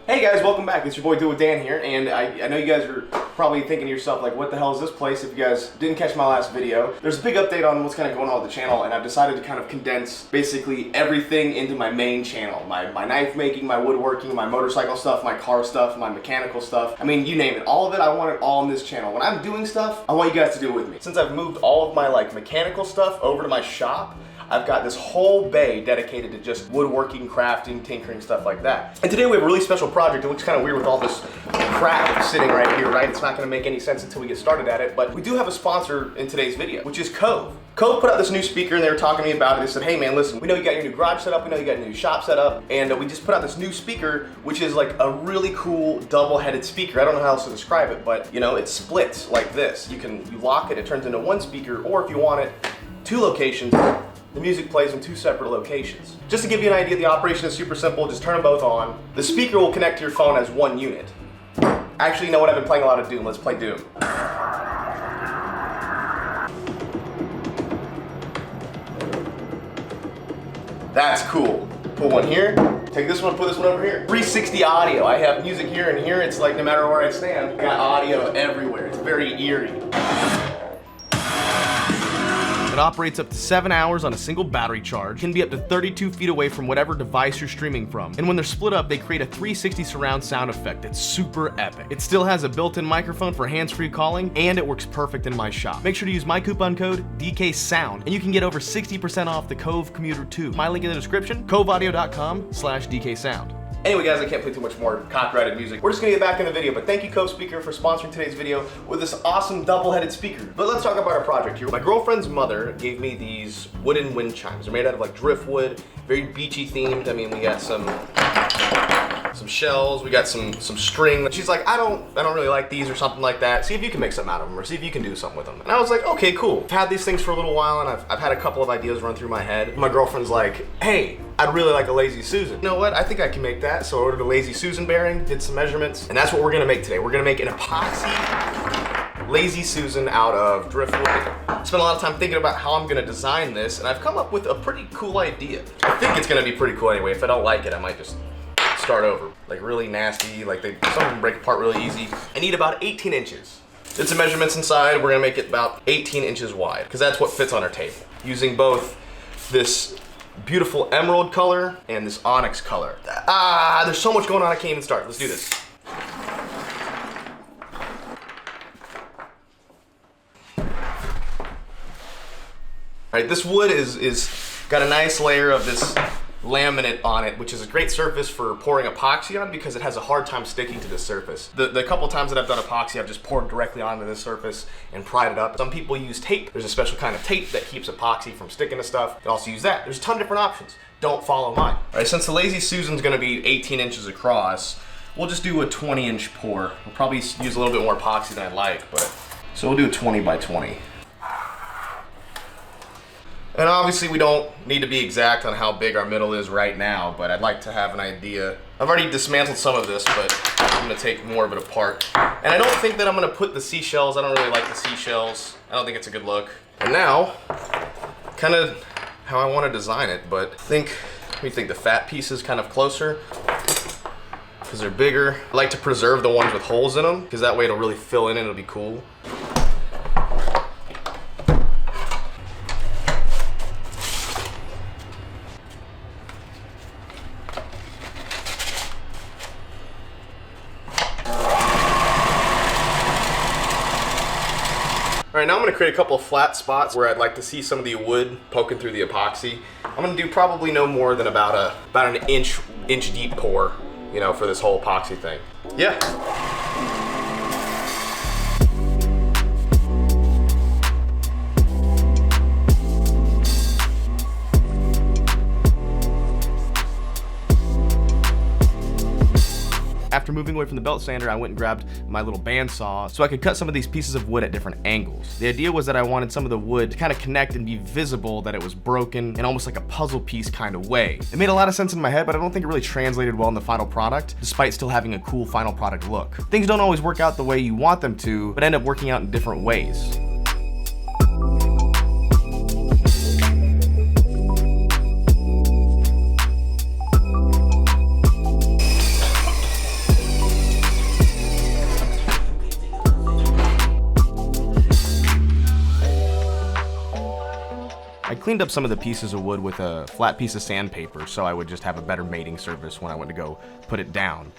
Hey guys, welcome back. It's your boy DOITWITHDAN here, and I know you guys are probably thinking to yourself, like, what the hell is this place? If you guys didn't catch my last video, there's a big update on what's kind of going on with the channel, and I've decided to kind of condense basically everything into my main channel. My knife making, my woodworking, my motorcycle stuff, my car stuff, my mechanical stuff. I mean, you name it. All of it, I want it all in this channel. When I'm doing stuff, I want you guys to do it with me. Since I've moved all of my mechanical stuff over to my shop, I've got this whole bay dedicated to just woodworking, crafting, tinkering, stuff like that. And today we have a really special project. It looks kind of weird with all this crap sitting right here, right? It's not gonna make any sense until we get started at it, but we do have a sponsor in today's video, which is Cove. Cove put out this new speaker and they were talking to me about it. They said, hey man, listen, we know you got your new garage set up, we know you got your new shop set up, and we just put out this new speaker, which is like a really cool double-headed speaker. I don't know how else to describe it, but you know, it splits like this. You lock it, it turns into one speaker, or if you want it, two locations, the music plays in two separate locations. Just to give you an idea, the operation is super simple. Just turn them both on. The speaker will connect to your phone as one unit. Actually, you know what? I've been playing a lot of Doom. Let's play Doom. That's cool. Put one here. Take this one, put this one over here. 360 audio. I have music here and here. It's like no matter where I stand, I got audio everywhere. It's very eerie. It operates up to 7 hours on a single battery charge, can be up to 32 feet away from whatever device you're streaming from, and when they're split up, they create a 360 surround sound effect that's super epic. It still has a built-in microphone for hands-free calling, and it works perfect in my shop. Make sure to use my coupon code DKSOUND, and you can get over 60% off the Cove Commuter 2. My link in the description, coveaudio.com/DKSound. Anyway guys, I can't play too much more copyrighted music. We're just gonna get back in the video, but thank you Cove Speaker for sponsoring today's video with this awesome double-headed speaker. But let's talk about our project here. My girlfriend's mother gave me these wooden wind chimes. They're made out of like driftwood, very beachy themed. I mean, we got some shells, we got some string. She's like, I don't really like these or something like that. See if you can make something out of them or see if you can do something with them. And I was like, okay, cool. I've had these things for a little while and I've had a couple of ideas run through my head. My girlfriend's like, hey, I'd really like a Lazy Susan. You know what? I think I can make that. So I ordered a Lazy Susan bearing, did some measurements, and that's what we're gonna make today. We're gonna make an epoxy Lazy Susan out of driftwood. I spent a lot of time thinking about how I'm gonna design this, and I've come up with a pretty cool idea. I think it's gonna be pretty cool anyway. If I don't like it, I might just start over. Like really nasty, like some of them break apart really easy. I need about 18 inches. Did some measurements inside. We're gonna make it about 18 inches wide, because that's what fits on our table. Using both this beautiful emerald color and this onyx color. There's so much going on I can't even start. Let's do this. All right, this wood is got a nice layer of this laminate on it, which is a great surface for pouring epoxy on because it has a hard time sticking to this surface. The couple times that I've done epoxy, I've just poured directly onto this surface and pried it up. Some people use tape. There's a special kind of tape that keeps epoxy from sticking to stuff. They also use that. There's a ton of different options. Don't follow mine. All right, since the Lazy Susan's gonna be 18 inches across, we'll just do a 20-inch pour. We'll probably use a little bit more epoxy than I like, but so we'll do a 20 by 20. And obviously we don't need to be exact on how big our middle is right now, but I'd like to have an idea. I've already dismantled some of this, but I'm gonna take more of it apart. And I don't think that I'm gonna put the seashells. I don't really like the seashells. I don't think it's a good look. And now, kind of how I wanna design it, but we think the fat piece is kind of closer because they're bigger. I like to preserve the ones with holes in them because that way it'll really fill in and it'll be cool. All right, now I'm gonna create a couple of flat spots where I'd like to see some of the wood poking through the epoxy. I'm gonna do probably no more than about an inch deep pour, you know, for this whole epoxy thing. Yeah. After moving away from the belt sander, I went and grabbed my little bandsaw so I could cut some of these pieces of wood at different angles. The idea was that I wanted some of the wood to kind of connect and be visible that it was broken in almost like a puzzle piece kind of way. It made a lot of sense in my head, but I don't think it really translated well in the final product, despite still having a cool final product look. Things don't always work out the way you want them to, but end up working out in different ways. cleaned up some of the pieces of wood with a flat piece of sandpaper so I would just have a better mating surface when I went to go put it down.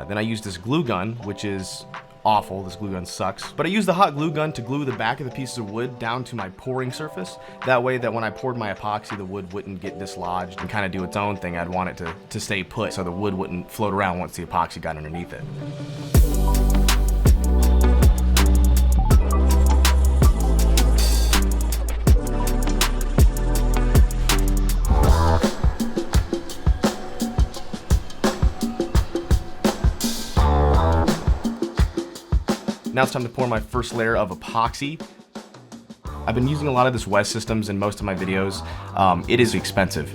Then I used this glue gun, which is awful. This glue gun sucks. But I used the hot glue gun to glue the back of the pieces of wood down to my pouring surface. That way that when I poured my epoxy, the wood wouldn't get dislodged and kind of do its own thing. I'd want it to stay put so the wood wouldn't float around once the epoxy got underneath it. Now it's time to pour my first layer of epoxy. I've been using a lot of this West Systems in most of my videos. It is expensive.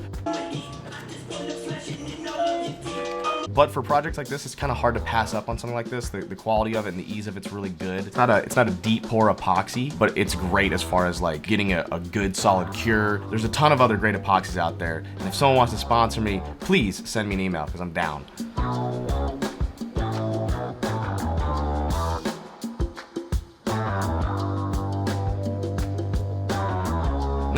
But for projects like this, it's kind of hard to pass up on something like this. The quality of it and the ease of it's really good. It's not a deep pour epoxy, but it's great as far as like getting a good solid cure. There's a ton of other great epoxies out there. And if someone wants to sponsor me, please send me an email because I'm down.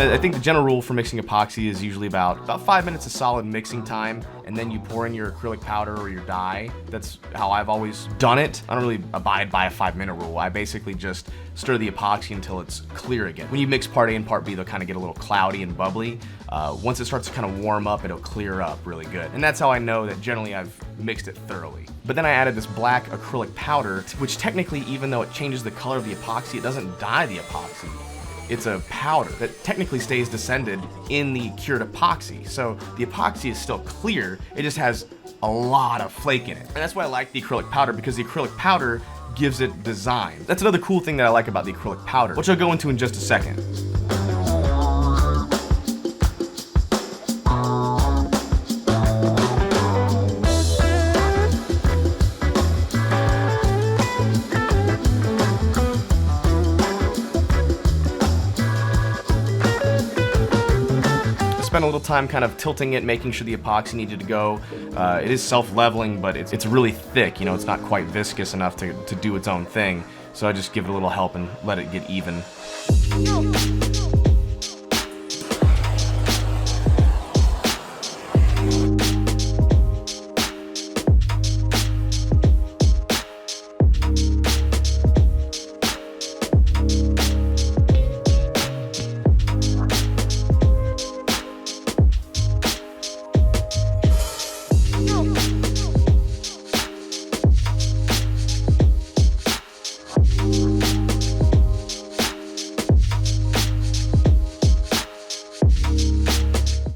I think the general rule for mixing epoxy is usually about 5 minutes of solid mixing time, and then you pour in your acrylic powder or your dye. That's how I've always done it. I don't really abide by a 5-minute rule. I basically just stir the epoxy until it's clear again. When you mix part A and part B, they'll kind of get a little cloudy and bubbly. Once it starts to kind of warm up, it'll clear up really good. And that's how I know that generally I've mixed it thoroughly. But then I added this black acrylic powder, which technically, even though it changes the color of the epoxy, it doesn't dye the epoxy. It's a powder that technically stays descended in the cured epoxy. So the epoxy is still clear, it just has a lot of flake in it. And that's why I like the acrylic powder, because the acrylic powder gives it design. That's another cool thing that I like about the acrylic powder, which I'll go into in just a second. Spent a little time kind of tilting it, making sure the epoxy needed to go. It is self-leveling, but it's really thick. You know, it's not quite viscous enough to do its own thing. So I just give it a little help and let it get even.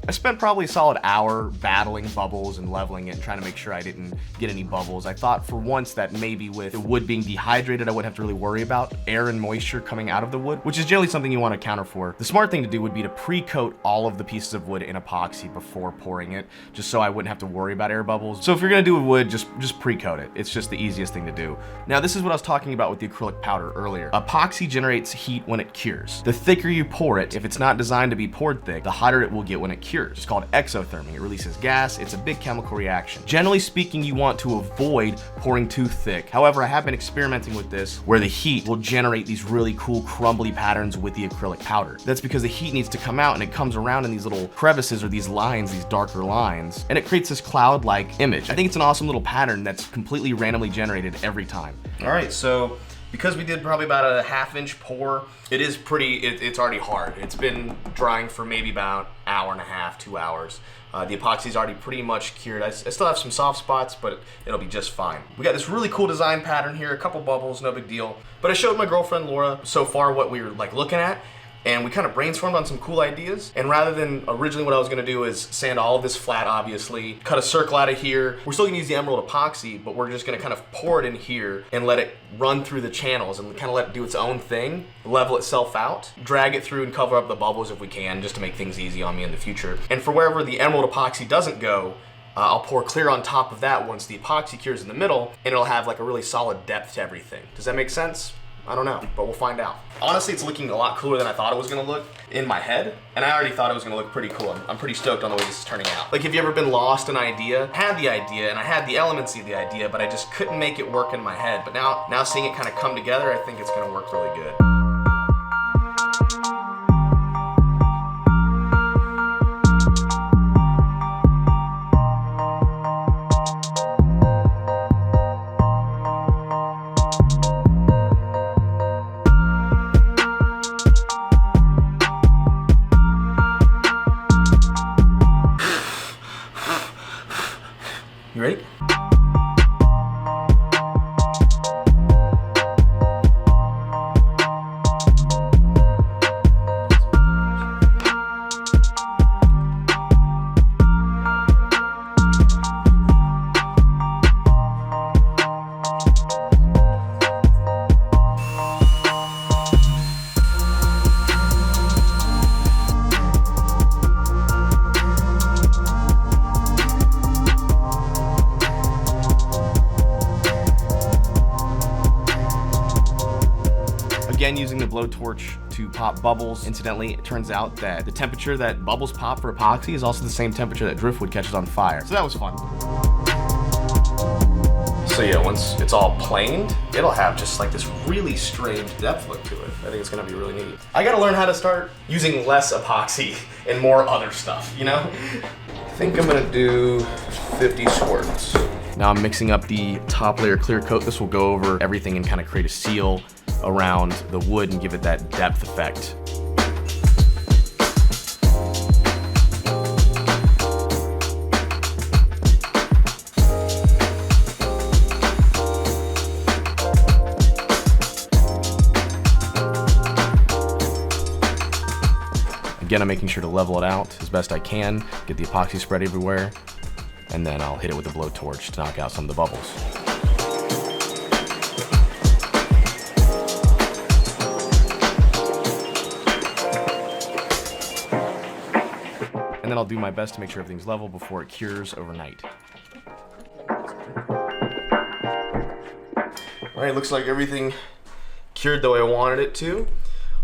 I spent probably a solid hour battling bubbles and leveling it and trying to make sure I didn't get any bubbles. I thought for once that maybe with the wood being dehydrated, I wouldn't have to really worry about air and moisture coming out of the wood, which is generally something you want to account for. The smart thing to do would be to pre-coat all of the pieces of wood in epoxy before pouring it, just so I wouldn't have to worry about air bubbles. So if you're gonna do wood, just pre-coat it. It's just the easiest thing to do. Now this is what I was talking about with the acrylic powder earlier. Epoxy generates heat when it cures. The thicker you pour it, if it's not designed to be poured thick, the hotter it will get when it cures. It's called exothermy. It releases gas. It's a big chemical reaction. Generally speaking, you want to avoid pouring too thick. However, I have been experimenting with this where the heat will generate these really cool crumbly patterns with the acrylic powder. That's because the heat needs to come out and it comes around in these little crevices or these lines, these darker lines, and it creates this cloud-like image. I think it's an awesome little pattern that's completely randomly generated every time. All right, so because we did probably about a ½ inch pour, it is it's already hard. It's been drying for maybe about an hour and a half, 2 hours. The epoxy's already pretty much cured. I still have some soft spots, but it'll be just fine. We got this really cool design pattern here, a couple bubbles, no big deal. But I showed my girlfriend Laura so far what we were like looking at, and we kind of brainstormed on some cool ideas. And rather than originally what I was gonna do is sand all of this flat, obviously, cut a circle out of here. We're still gonna use the emerald epoxy, but we're just gonna kind of pour it in here and let it run through the channels and kind of let it do its own thing, level itself out, drag it through and cover up the bubbles if we can, just to make things easy on me in the future. And for wherever the emerald epoxy doesn't go, I'll pour clear on top of that once the epoxy cures in the middle, and it'll have like a really solid depth to everything. Does that make sense? I don't know, but we'll find out. Honestly, it's looking a lot cooler than I thought it was gonna look in my head, and I already thought it was gonna look pretty cool. I'm pretty stoked on the way this is turning out. Like, have you ever been lost an idea? Had the idea, and I had the elements of the idea, but I just couldn't make it work in my head. But now seeing it kind of come together, I think it's gonna work really good. Again, using the blowtorch to pop bubbles. Incidentally, it turns out that the temperature that bubbles pop for epoxy is also the same temperature that driftwood catches on fire. So that was fun. So yeah, once it's all planed, it'll have just like this really strange depth look to it. I think it's gonna be really neat. I gotta learn how to start using less epoxy and more other stuff, you know? I think I'm gonna do 50 squirts. Now I'm mixing up the top layer clear coat. This will go over everything and kind of create a seal around the wood and give it that depth effect. Again, I'm making sure to level it out as best I can, get the epoxy spread everywhere, and then I'll hit it with a blowtorch to knock out some of the bubbles. And then I'll do my best to make sure everything's level before it cures overnight. All right, looks like everything cured the way I wanted it to.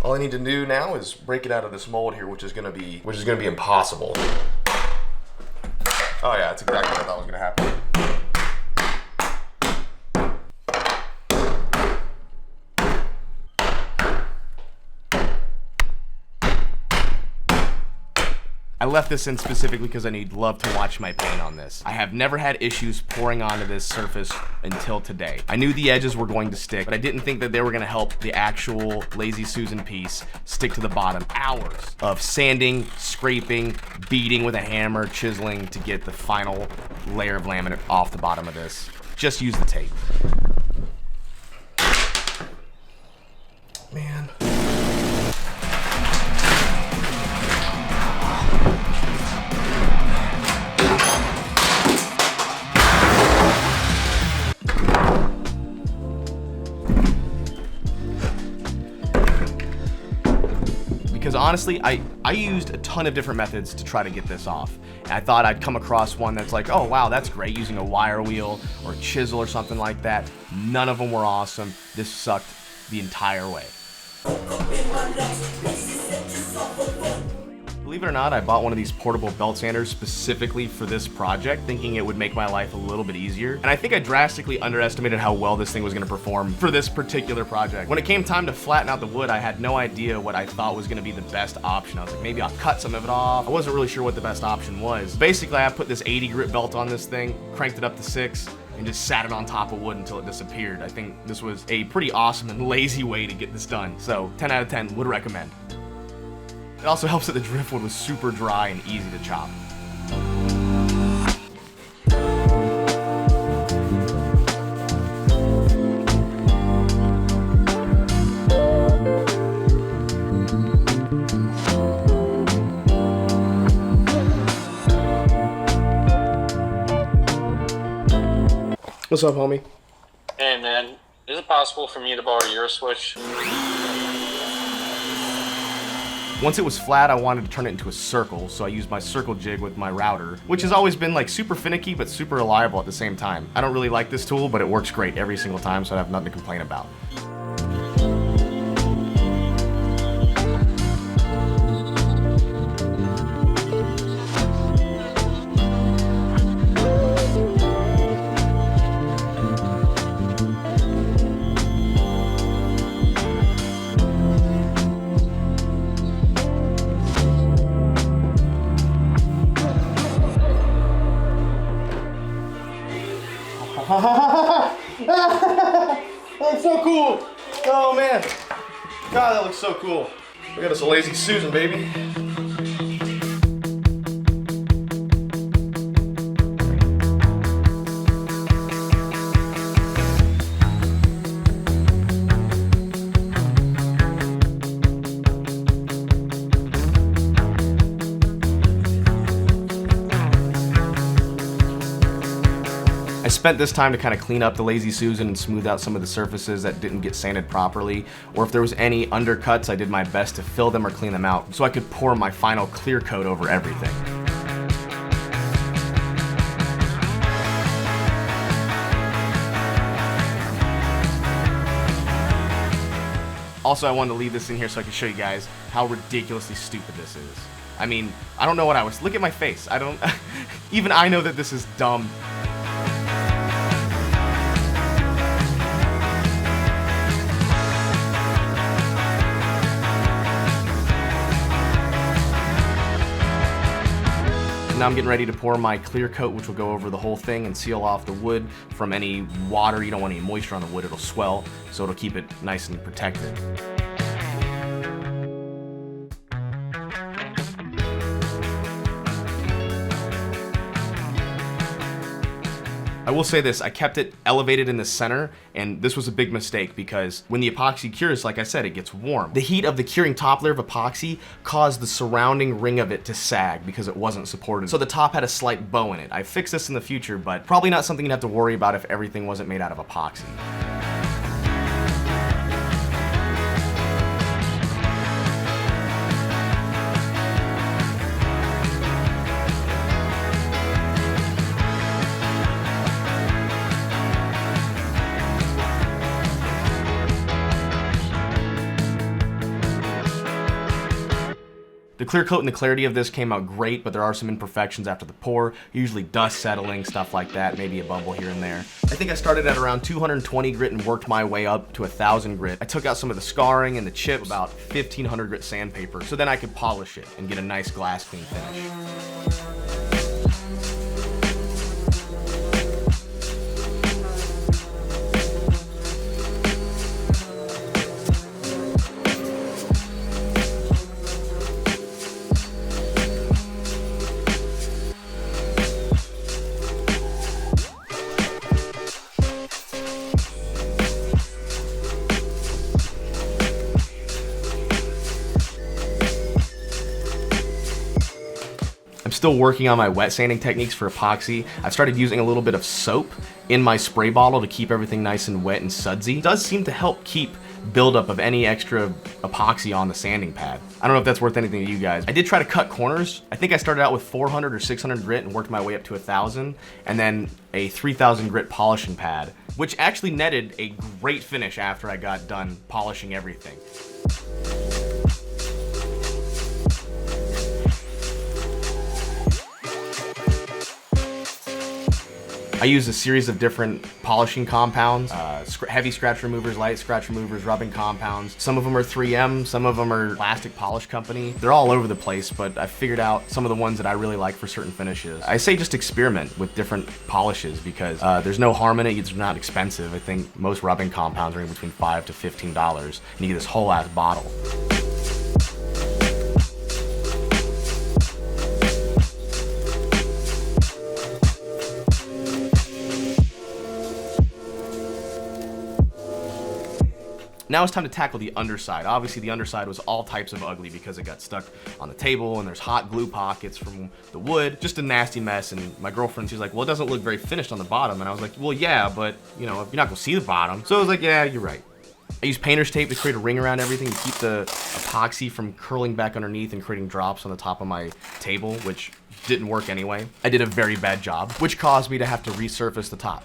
All I need to do now is break it out of this mold here, which is gonna be impossible. Oh yeah, that's exactly what I thought was gonna happen. I left this in specifically because I love to watch my paint on this. I have never had issues pouring onto this surface until today. I knew the edges were going to stick, but I didn't think that they were gonna help the actual Lazy Susan piece stick to the bottom. Hours of sanding, scraping, beating with a hammer, chiseling to get the final layer of laminate off the bottom of this. Just use the tape. Man. Because honestly, I used a ton of different methods to try to get this off. And I thought I'd come across one that's like, oh wow, that's great, using a wire wheel or a chisel or something like that. None of them were awesome. This sucked the entire way. Believe it or not, I bought one of these portable belt sanders specifically for this project, thinking it would make my life a little bit easier. And I think I drastically underestimated how well this thing was gonna perform for this particular project. When it came time to flatten out the wood, I had no idea what I thought was gonna be the best option. I was like, maybe I'll cut some of it off. I wasn't really sure what the best option was. Basically, I put this 80 grit belt on this thing, cranked it up to 6, and just sat it on top of wood until it disappeared. I think this was a pretty awesome and lazy way to get this done. So 10 out of 10, would recommend. It also helps that the driftwood was super dry and easy to chop. What's up, homie? Hey man, is it possible for me to borrow your switch? Once it was flat, I wanted to turn it into a circle, so I used my circle jig with my router, which has always been like super finicky but super reliable at the same time. I don't really like this tool, but it works great every single time, so I have nothing to complain about. That's so cool. Oh man. God, that looks so cool. We got us a Lazy Susan, baby. I spent this time to kind of clean up the Lazy Susan and smooth out some of the surfaces that didn't get sanded properly, or if there was any undercuts, I did my best to fill them or clean them out so I could pour my final clear coat over everything. Also, I wanted to leave this in here so I can show you guys how ridiculously stupid this is. I mean, I don't know what I was, look at my face. I don't, even I know that this is dumb. Now I'm getting ready to pour my clear coat, which will go over the whole thing and seal off the wood from any water. You don't want any moisture on the wood, it'll swell, so it'll keep it nice and protected. I will say this, I kept it elevated in the center, and this was a big mistake because when the epoxy cures, like I said, it gets warm. The heat of the curing top layer of epoxy caused the surrounding ring of it to sag because it wasn't supported. So the top had a slight bow in it. I fixed this in the future, but probably not something you'd have to worry about if everything wasn't made out of epoxy. The clear coat and the clarity of this came out great, but there are some imperfections after the pour, usually dust settling, stuff like that, maybe a bubble here and there. I think I started at around 220 grit and worked my way up to 1,000 grit. I took out some of the scarring and the chips, about 1,500 grit sandpaper, so then I could polish it and get a nice glass clean finish. I'm still working on my wet sanding techniques for epoxy. I've started using a little bit of soap in my spray bottle to keep everything nice and wet and sudsy. It does seem to help keep buildup of any extra epoxy on the sanding pad. I don't know if that's worth anything to you guys. I did try to cut corners. I think I started out with 400 or 600 grit and worked my way up to 1,000, and then a 3,000 grit polishing pad, which actually netted a great finish after I got done polishing everything. I use a series of different polishing compounds, heavy scratch removers, light scratch removers, rubbing compounds. Some of them are 3M, some of them are Plastic Polish Company. They're all over the place, but I figured out some of the ones that I really like for certain finishes. I say just experiment with different polishes because there's no harm in it, it's not expensive. I think most rubbing compounds are in between $5 to $15, and you get this whole ass bottle. Now it's time to tackle the underside. Obviously the underside was all types of ugly because it got stuck on the table and there's hot glue pockets from the wood. Just a nasty mess, and my girlfriend, she's like, well, it doesn't look very finished on the bottom. And I was like, well, yeah, but you know, you're not gonna see the bottom. So I was like, yeah, you're right. I used painter's tape to create a ring around everything to keep the epoxy from curling back underneath and creating drops on the top of my table, which didn't work anyway. I did a very bad job, which caused me to have to resurface the top.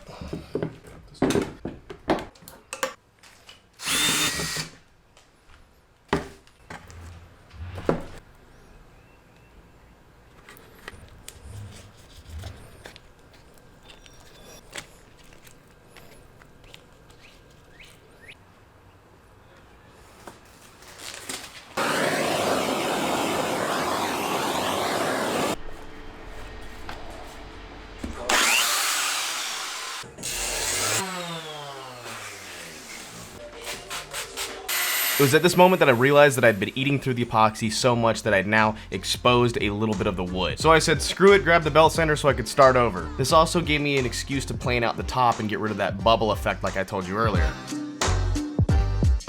It was at this moment that I realized that I'd been eating through the epoxy so much that I'd now exposed a little bit of the wood. So I said, screw it, grab the belt sander so I could start over. This also gave me an excuse to plane out the top and get rid of that bubble effect like I told you earlier.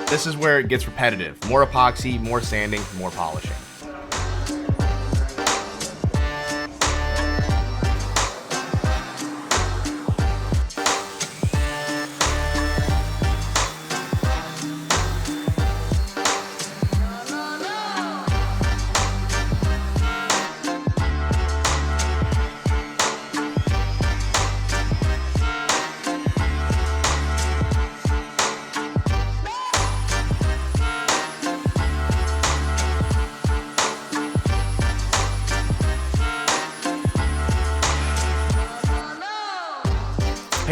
This is where it gets repetitive. More epoxy, more sanding, more polishing.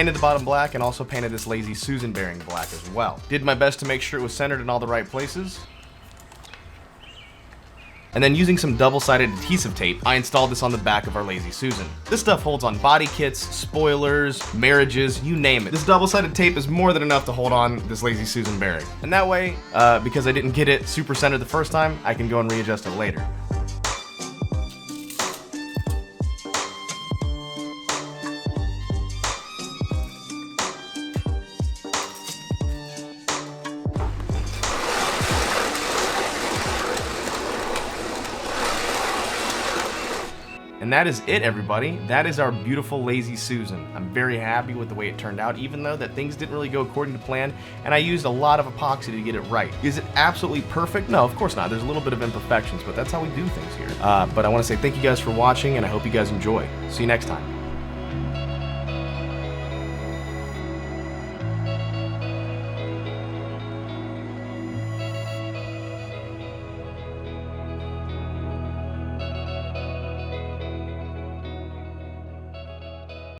Painted the bottom black and also painted this Lazy Susan bearing black as well. Did my best to make sure it was centered in all the right places. And then using some double-sided adhesive tape, I installed this on the back of our Lazy Susan. This stuff holds on body kits, spoilers, marriages, you name it. This double-sided tape is more than enough to hold on this Lazy Susan bearing. And that way, because I didn't get it super centered the first time, I can go and readjust it later. And that is it, everybody. That is our beautiful Lazy Susan. I'm very happy with the way it turned out, even though that things didn't really go according to plan, and I used a lot of epoxy to get it right. Is it absolutely perfect? No, of course not. There's a little bit of imperfections, but that's how we do things here. But I want to say thank you guys for watching, and I hope you guys enjoy. See you next time.